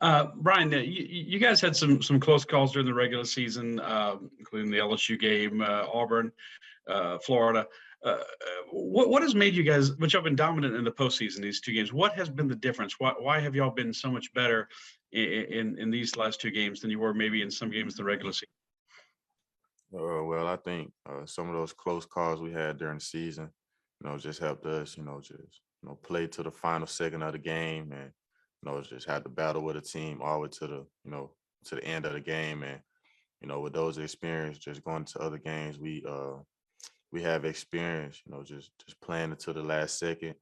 Brian, you guys had some close calls during the regular season, including the LSU game, Auburn, Florida. What has made you guys, which have been dominant in the postseason, these two games? What has been the difference? Why have y'all been so much better in these last two games than you were maybe in some games in the regular season? Well, I think some of those close calls we had during the season, just helped us, play to the final second of the game and, just had to battle with a team all the way to to the end of the game. And, with those experience, just going to other games, we have experience, just playing until the last second.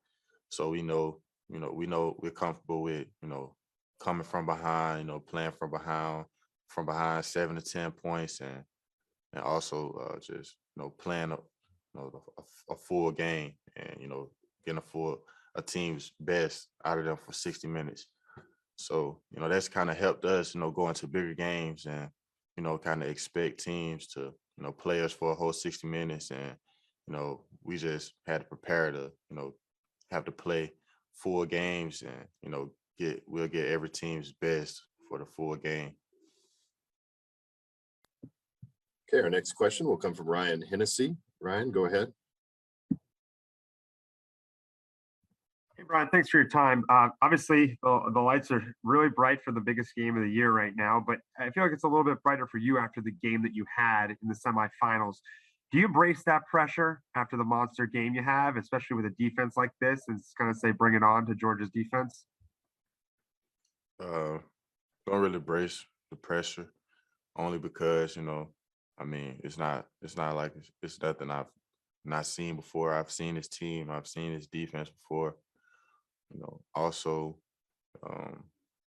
So we know we're comfortable with, coming from behind, playing from behind 7 to 10 points and also just playing a full game and getting a team's best out of them for 60 minutes. So that's kind of helped us go into bigger games and kind of expect teams to play us for a whole 60 minutes, and we just had to prepare to have to play full games and we'll get every team's best for the full game. Okay, our next question will come from Ryan Hennessy. Ryan, go ahead. Hey, Brian, thanks for your time. Obviously, the lights are really bright for the biggest game of the year right now, but I feel like it's a little bit brighter for you after the game that you had in the semifinals. Do you embrace that pressure after the monster game you have, especially with a defense like this, and kind of say, bring it on to Georgia's defense? Don't really brace the pressure, only because it's not like it's nothing I've not seen before. I've seen his team, I've seen his defense before. Also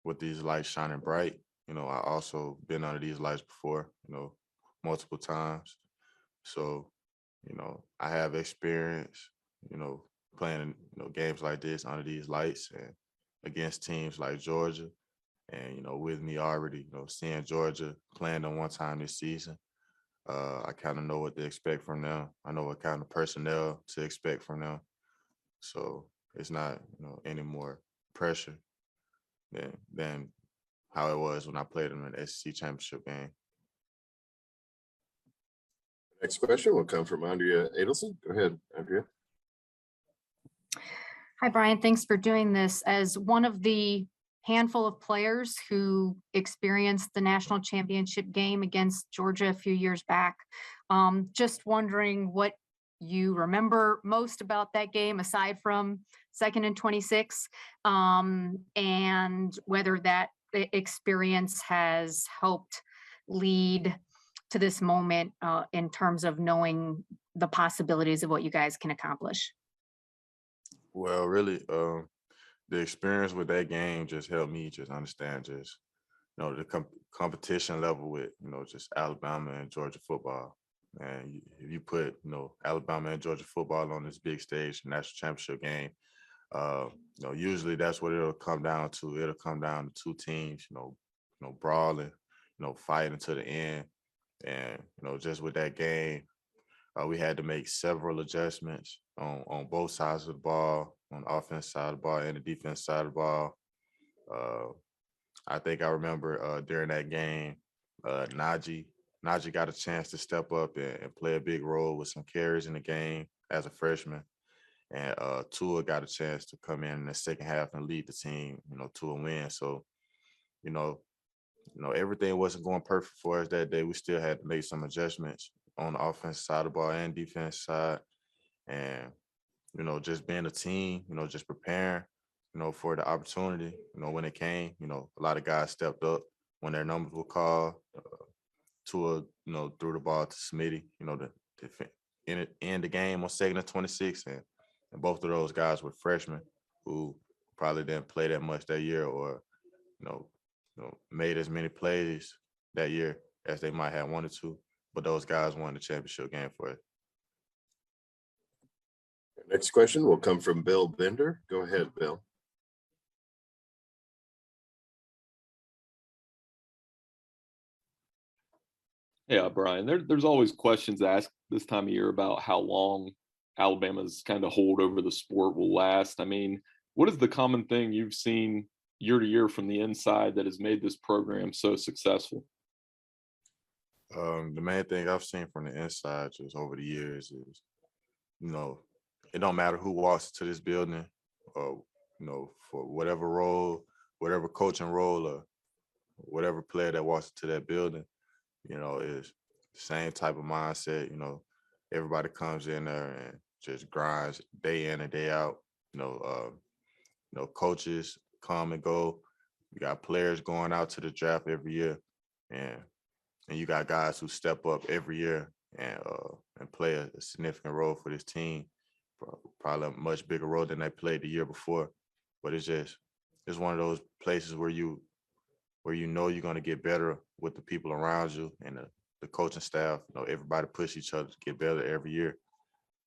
with these lights shining bright, I also been under these lights before, multiple times. So, I have experience, playing, games like this under these lights and against teams like Georgia. And, with me already, seeing Georgia playing them one time this season, I kind of know what to expect from them. I know what kind of personnel to expect from them. So it's not, any more pressure than how it was when I played them in the SEC championship game. Next question will come from Andrea Adelson. Go ahead, Andrea. Hi, Brian. Thanks for doing this. As one of the handful of players who experienced the national championship game against Georgia a few years back, just wondering what you remember most about that game, aside from 2nd and 26, and whether that experience has helped lead to this moment in terms of knowing the possibilities of what you guys can accomplish. Well, really, the experience with that game just helped me just understand just, the competition level with, just Alabama and Georgia football. And if you put, Alabama and Georgia football on this big stage, national championship game, usually that's what it'll come down to. It'll come down to two teams, brawling, fighting to the end. And, just with that game, we had to make several adjustments on both sides of the ball, on the offense side of the ball and the defense side of the ball. I think I remember during that game, Najee got a chance to step up and play a big role with some carries in the game as a freshman. And Tua got a chance to come in the second half and lead the team, to a win. So, everything wasn't going perfect for us that day. We still had to make some adjustments on the offense side of the ball and defense side. And, just being a team, just preparing, for the opportunity, when it came, a lot of guys stepped up when their numbers were called. Tua, threw the ball to Smitty, to end the game on 2nd and 26. And both of those guys were freshmen who probably didn't play that much that year or, made as many plays that year as they might have wanted to. But those guys won the championship game for it. Next question will come from Bill Bender. Go ahead, Bill. Yeah, Brian, there's always questions asked this time of year about how long Alabama's kind of hold over the sport will last. I mean, what is the common thing you've seen year to year from the inside that has made this program so successful? The main thing I've seen from the inside just over the years is, it don't matter who walks to this building, or for whatever role, whatever coaching role, or whatever player that walks into that building, is the same type of mindset. Everybody comes in there and just grinds day in and day out. Coaches come and go. You got players going out to the draft every year, and you got guys who step up every year and play a significant role for this team, probably a much bigger role than they played the year before. But it's one of those places where you're going to get better with the people around you and the coaching staff. Everybody push each other to get better every year,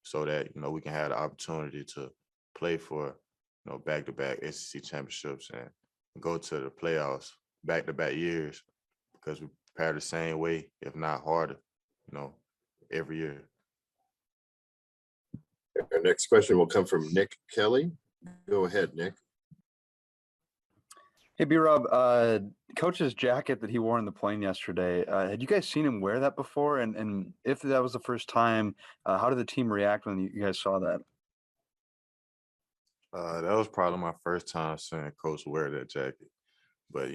so that we can have the opportunity to play for back-to-back SEC championships and go to the playoffs back-to-back years, because we prepare the same way, if not harder, every year. Our next question will come from Nick Kelly. Go ahead, Nick. Hey, B-Rob, coach's jacket that he wore on the plane yesterday, had you guys seen him wear that before? And if that was the first time, how did the team react when you guys saw that? That was probably my first time seeing Coach wear that jacket. But,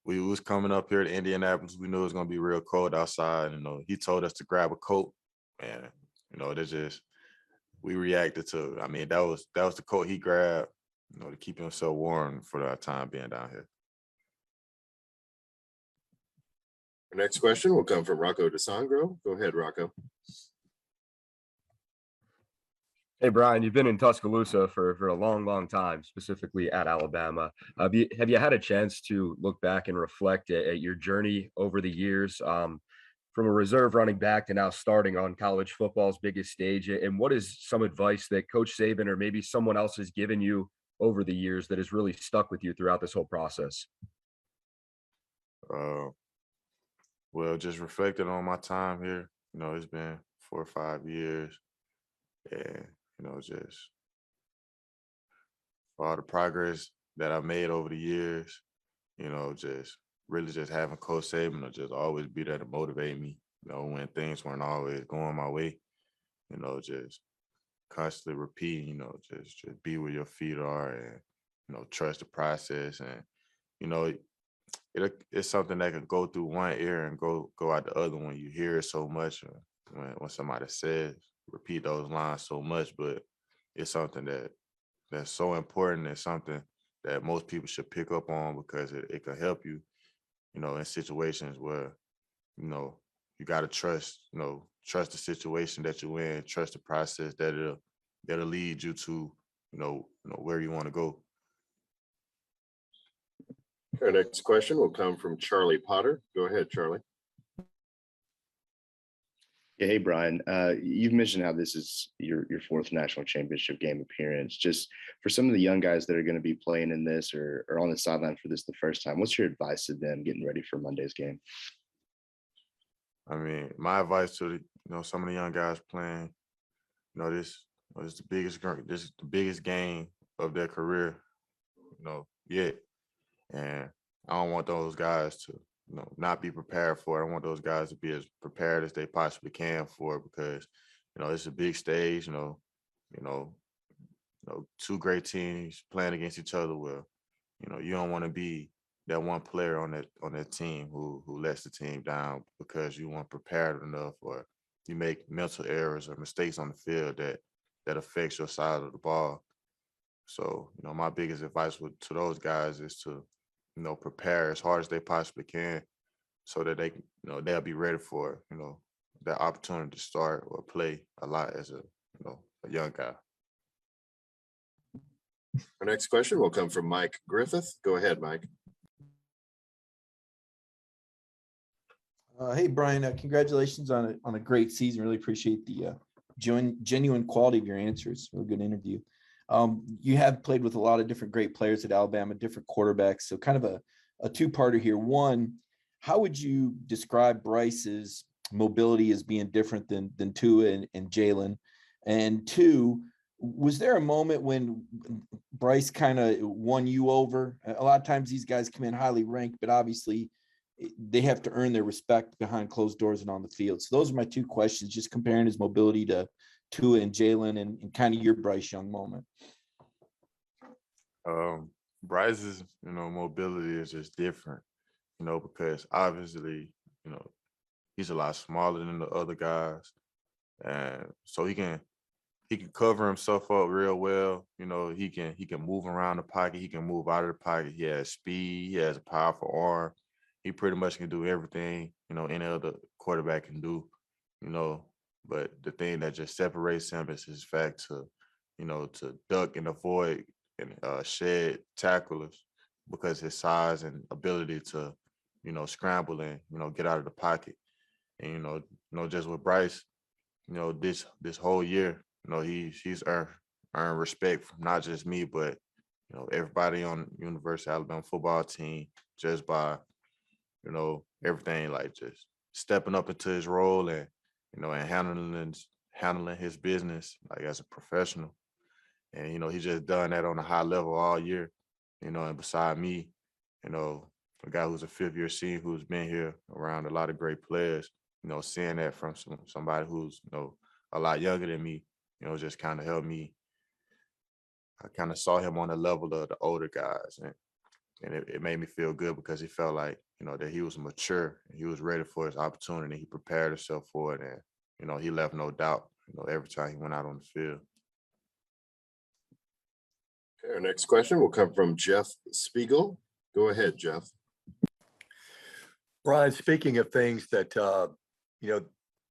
we was coming up here to Indianapolis. We knew it was going to be real cold outside. He told us to grab a coat. And, we reacted to, that was the coat he grabbed, to keep himself warm for our time being down here. Our next question will come from Rocco DeSangro. Go ahead, Rocco. Hey, Brian, you've been in Tuscaloosa for a long time, specifically at Alabama. Have you had a chance to look back and reflect at your journey over the years, from a reserve running back to now starting on college football's biggest stage? And what is some advice that Coach Saban or maybe someone else has given you over the years that has really stuck with you throughout this whole process? Well, just reflecting on my time here, it's been 4 or 5 years, and just for all the progress that I made over the years, just really just having Coach Saban to just always be there to motivate me, when things weren't always going my way, just constantly repeating, just be where your feet are, and, trust the process. And, it's something that could go through one ear and go out the other when you hear it so much, when somebody says, repeat those lines so much, but it's something that's so important. It's something that most people should pick up on, because it could help you, in situations where, you got to trust the situation that you're in, trust the process that'll lead you to, where you want to go. Our next question will come from Charlie Potter. Go ahead, Charlie. Yeah, hey, Brian, you've mentioned how this is your fourth national championship game appearance. Just for some of the young guys that are going to be playing in this or on the sideline for this the first time, what's your advice to them getting ready for Monday's game? My advice to some of the young guys playing, this is the biggest game of their career, yet. And I don't want those guys to not be prepared for it. I want those guys to be as prepared as they possibly can for it, because, it's a big stage, two great teams playing against each other. Well, you don't want to be that one player on that team who lets the team down because you weren't prepared enough, or you make mental errors or mistakes on the field that affects your side of the ball. So, my biggest advice to those guys is to, prepare as hard as they possibly can, so that they, they'll be ready for, that opportunity to start or play a lot as a young guy. Our next question will come from Mike Griffith. Go ahead, Mike. Hey, Brian, congratulations on a great season. Really appreciate the genuine quality of your answers. Really good interview. You have played with a lot of different great players at Alabama, different quarterbacks. So kind of a two-parter here. One, how would you describe Bryce's mobility as being different than Tua and Jalen? And two, Was there a moment when Bryce kind of won you over? A lot of times these guys come in highly ranked, but obviously they have to earn their respect behind closed doors and on the field. So those are my two questions, just comparing his mobility to Tua and Jalen and kind of your Bryce Young moment. Bryce's, mobility is just different, because obviously, he's a lot smaller than the other guys. And so he can cover himself up real well. He can move around the pocket, he can move out of the pocket. He has speed, he has a powerful arm. He pretty much can do everything, any other quarterback can do, but the thing that just separates him is his fact to duck and avoid and shed tacklers, because his size and ability to, scramble and, get out of the pocket. And, just with Bryce, this whole year, he's earned respect from not just me, but, everybody on University of Alabama football team, just by, everything, like just stepping up into his role and, and handling his business like as a professional. And, he's just done that on a high level all year, and beside me, a guy who's a fifth-year senior who's been here around a lot of great players, seeing that from somebody who's, a lot younger than me, just kind of helped me. I kind of saw him on the level of the older guys, and it made me feel good because he felt like, that he was mature and he was ready for his opportunity. He prepared himself for it, and, he left no doubt, every time he went out on the field. Okay, our next question will come from Jeff Spiegel. Go ahead, Jeff. Brian, speaking of things that,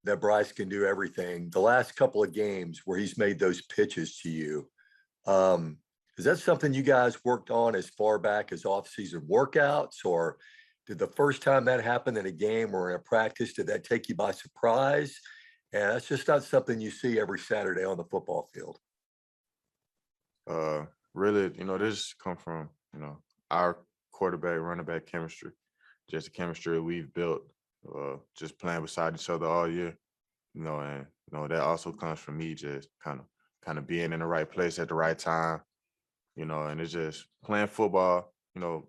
that Bryce can do everything, the last couple of games where he's made those pitches to you, is that something you guys worked on as far back as off-season workouts, or did the first time that happened in a game or in a practice, did that take you by surprise? And that's just not something you see every Saturday on the football field. Really, this come from, our quarterback, running back chemistry, just the chemistry we've built, just playing beside each other all year, and, that also comes from me just kind of being in the right place at the right time, and it's just playing football,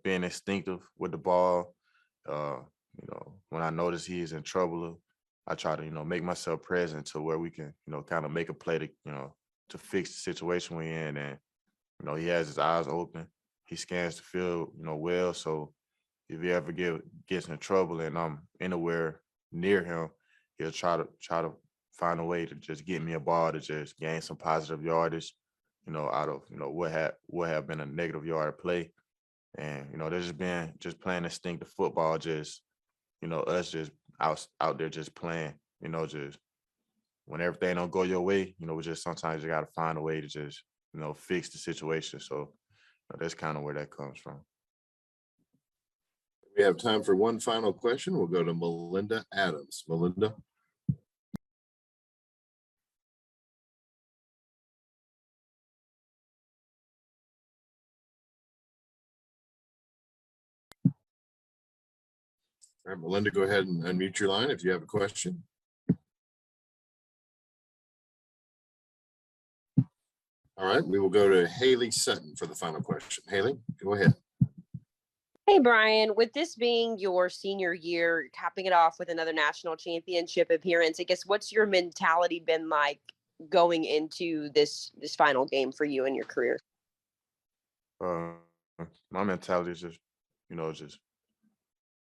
being instinctive with the ball. When I notice he is in trouble, I try to, make myself present to where we can, kind of make a play to fix the situation we're in. And, he has his eyes open. He scans the field, well. So if he ever gets in trouble and I'm anywhere near him, he'll try to find a way to just get me a ball to just gain some positive yardage, out of, what have been a negative yard play. And, there's just playing instinctive football, just, us just out there just playing, just when everything don't go your way, we just sometimes you got to find a way to just, fix the situation. So that's kind of where that comes from. We have time for one final question. We'll go to Melinda Adams. Melinda. All right, Melinda, go ahead and unmute your line if you have a question. All right, we will go to Haley Sutton for the final question. Haley, go ahead. Hey, Brian, with this being your senior year, capping it off with another national championship appearance, I guess what's your mentality been like going into this final game for you in your career? My mentality is just, just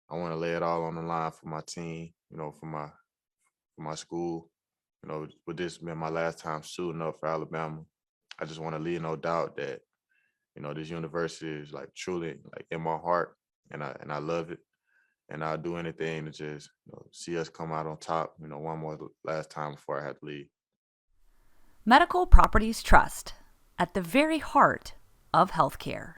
I want to lay it all on the line for my team, for my school. With this being my last time suiting up for Alabama, I just want to leave no doubt that, this university is like truly like in my heart, and I love it, and I'll do anything to just see us come out on top, one more last time before I have to leave. Medical Properties Trust, at the very heart of healthcare.